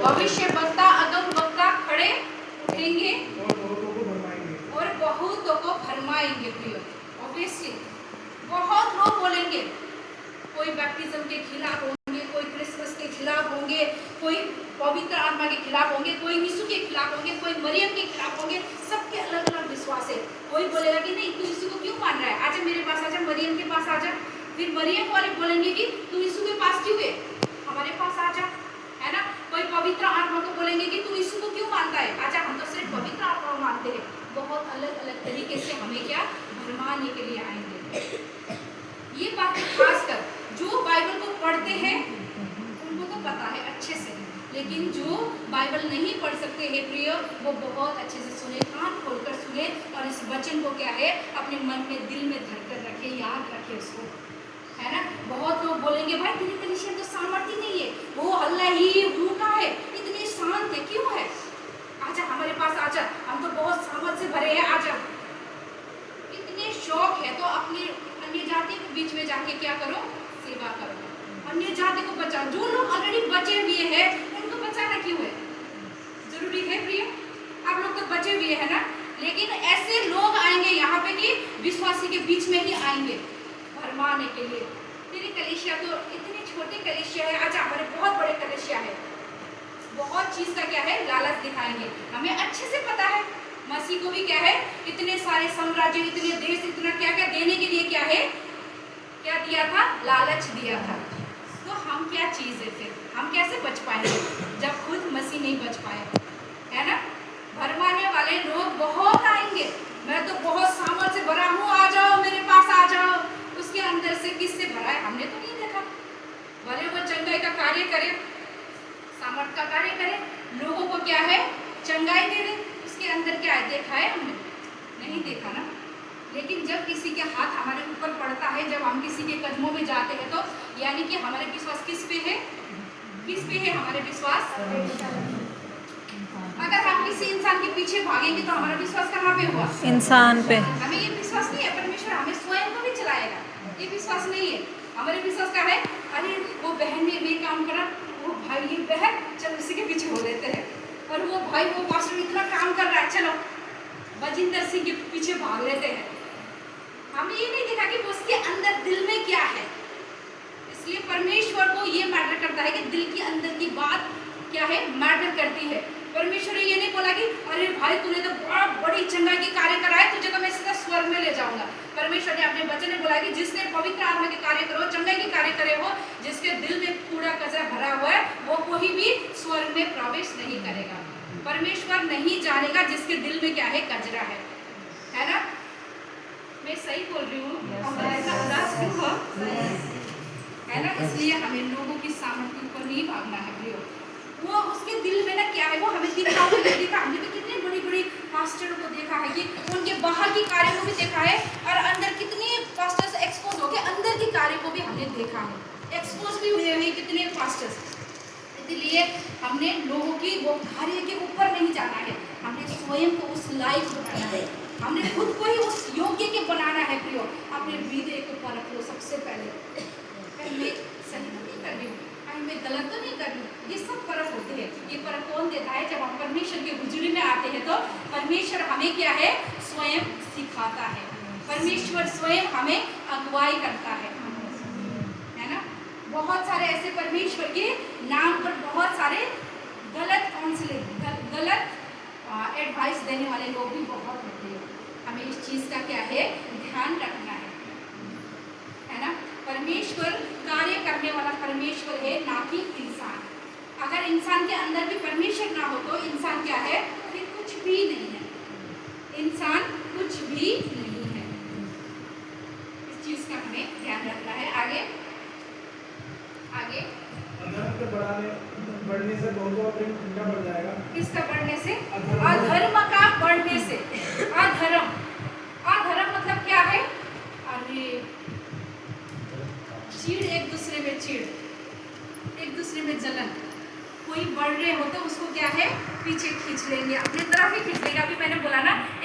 भविष्य वक्ता अगम वक्ता खड़े उठेंगे और बहुतों को भरमाएंगे। प्रिय, ऑब्वियसली बहुत लोग बोलेंगे, कोई बैप्टिज्म के खिलाफ होंगे, कोई क्रिसमस के खिलाफ होंगे, कोई पवित्र आत्मा के खिलाफ होंगे, कोई यीशु के खिलाफ होंगे, कोई मरियम के खिलाफ होंगे। सबके अलग अलग विश्वास है। कोई बोलेगा कि नहीं तू यीशु को क्यों मान रहा है, आजा मेरे पास आजा, मरियम के पास आजा। फिर मरियम वाले बोलेंगे कि तू यीशु के पास क्यों है, हमारे पास आजा, है ना। कोई पवित्र आत्मा को बोलेंगे कि तू यीशु को क्यों मानता है, आजा हम तो सिर्फ पवित्र आत्मा को मानते हैं। बहुत अलग अलग तरीके से हमें क्या भरमाने के लिए आएंगे। ये बातें खासकर जो बाइबल को पढ़ते हैं उनको तो पता है अच्छे से, लेकिन जो बाइबल नहीं पढ़ सकते हैं प्रिय, वो बहुत अच्छे से सुने, कान खोलकर सुने और इस वचन को क्या है अपने मन में दिल में धरकर रखे, याद रखे उसको, है ना। बहुत लोग बोलेंगे भाई तेरी कलीसिया तो सामर्थ्य नहीं है, वो हल्ला ही भूखा है, इतनी शांत है, क्यों है, आजा हमारे पास आजा, हम तो बहुत सामर्थ से भरे हैं, आजा। इतने शौक है तो अपने अन्य जाति के बीच में जाके क्या करो, सेवा करो, अन्य जाति को बचाओ। जो लोग ऑलरेडी बचे हुए हैं उनको बचाना क्यों है, जरूरी है प्रिय, आप लोग तो बचे हुए हैं ना। लेकिन ऐसे लोग आएंगे यहाँ पे कि विश्वासी के बीच में ही आएंगे भरमाने के लिए। तेरी कलीसिया तो इतनी छोटी कलीसिया है, आजा हमारे बहुत बड़े कलीसिया है। बहुत चीज का क्या है लालच दिखाएंगे। हमें अच्छे से पता है मसीह को भी क्या है इतने सारे साम्राज्य, इतने देश, इतना क्या क्या देने के लिए क्या है, क्या दिया था, लालच दिया था। तो हम क्या चीज है, फिर हम कैसे बच पाएंगे जब खुद मसीह नहीं बच पाए, है ना। भरमाने वाले लोग बहुत आएंगे, मैं तो बहुत सामर्थ से भरा हूँ, आ जाओ मेरे पास आ जाओ। उसके अंदर से किससे भरा है हमने तो नहीं देखा। भले वो चंगाई का कार्य करे, सामर्थ का कार्य करे, लोगों को क्या है चंगाई दे दे, उसके अंदर क्या है देखा है हमने, नहीं देखा ना। लेकिन जब किसी के हाथ हमारे ऊपर पड़ता है, जब हम किसी के कदमों में जाते हैं, तो यानी कि हमारे विश्वास किस पे है, किस पे है हमारे विश्वास। अगर हम किसी इंसान के पीछे भागेंगे तो हमारा विश्वास कहाँ पे हुआ, इंसान पे। हमें ये विश्वास नहीं है परमेश्वर हमें स्वयं को भी चलाएगा, ये विश्वास नहीं है। हमारे विश्वास का है अरे वो बहन ने ये काम करा, वो भाई ये बहन, चल उसी के पीछे हो लेते हैं, और वो भाई वो पास्टर इतना काम कर रहा है, चलो बजिंदर सिंह के पीछे भाग लेते हैं। हमने ये नहीं देखा कि उसके अंदर दिल में क्या है। इसलिए परमेश्वर को ये मैटर करता है कि दिल के अंदर की बात क्या है मैटर करती है। परमेश्वर ने ये नहीं बोला कि अरे भाई तूने तो बहुत बड़ी चंगाई की कार्य करा है, तुझे तो मैं सीधा स्वर्ग में ले जाऊंगा। परमेश्वर ने अपने वचन में बोला कि जिसने पवित्र आत्मा के कार्य करो, चंगाई के कार्य करे हो, जिसके दिल में कूड़ा कचरा भरा हुआ है, वो कोई भी स्वर्ग में प्रवेश नहीं करेगा। परमेश्वर नहीं जानेगा जिसके दिल में क्या है कचरा है ना। मैं सही बोल रही हूँ, उदास क्यों हो, है ना। इसलिए हमें लोगों की सामर्थ्य पर नहीं भागना है प्रियो। वो उसके दिल में ना क्या है वो हमें दिखा हुआ नहीं दिखा। हमने तो कितने बड़ी बड़ी पास्टरों को देखा है कि उनके बाहर की कार्य को भी देखा है, और अंदर कितने पास्टर्स एक्सपोज हो गए, अंदर की कार्य को भी हमने देखा है, एक्सपोज भी हुए हैं कितने पास्टर्स। इसलिए हमने लोगों की वो कार्य के ऊपर नहीं जाना है, हमने स्वयं को उस लायक बनाना है, हमने खुद को ही उस योग्य के बनाना है प्रियो। अपने हृदय को परख लो सबसे पहले, मैं सही तो नहीं कर रही हूँ, मैं गलत तो नहीं कर रही हूँ। ये सब परख होते हैं। ये परख कौन देता है, जब हम परमेश्वर के हुजूरी में आते हैं तो परमेश्वर हमें क्या है स्वयं सिखाता है, परमेश्वर स्वयं हमें अगुवाई करता है ना। बहुत सारे ऐसे परमेश्वर के नाम पर बहुत सारे गलत काउंसलिंग, गलत एडवाइस देने वाले लोग भी बहुत होते हैं। हमें इस चीज़ का क्या है ध्यान रखना है ना। परमेश्वर कार्य करने वाला परमेश्वर है, ना कि इंसान। अगर इंसान के अंदर भी परमेश्वर ना हो तो इंसान क्या है, फिर कुछ भी नहीं है, इंसान कुछ भी नहीं है। इस चीज का हमें ध्यान रखना है। आगे आगे अधर्म के बढ़ने से बहुतों का प्रेम ठंडा पड़ जाएगा। किसका बढ़ने से, अधर्म का बढ़ने से। अधर्म, अधर्म मतलब क्या है, अरे चीड़, एक दूसरे में चीड़, एक दूसरे में जलन। कोई बढ़ रहे हो तो उसको क्या है पीछे खींच लेंगे, अपनी तरफ ही खींच लेंगे। अभी मैंने बोला ना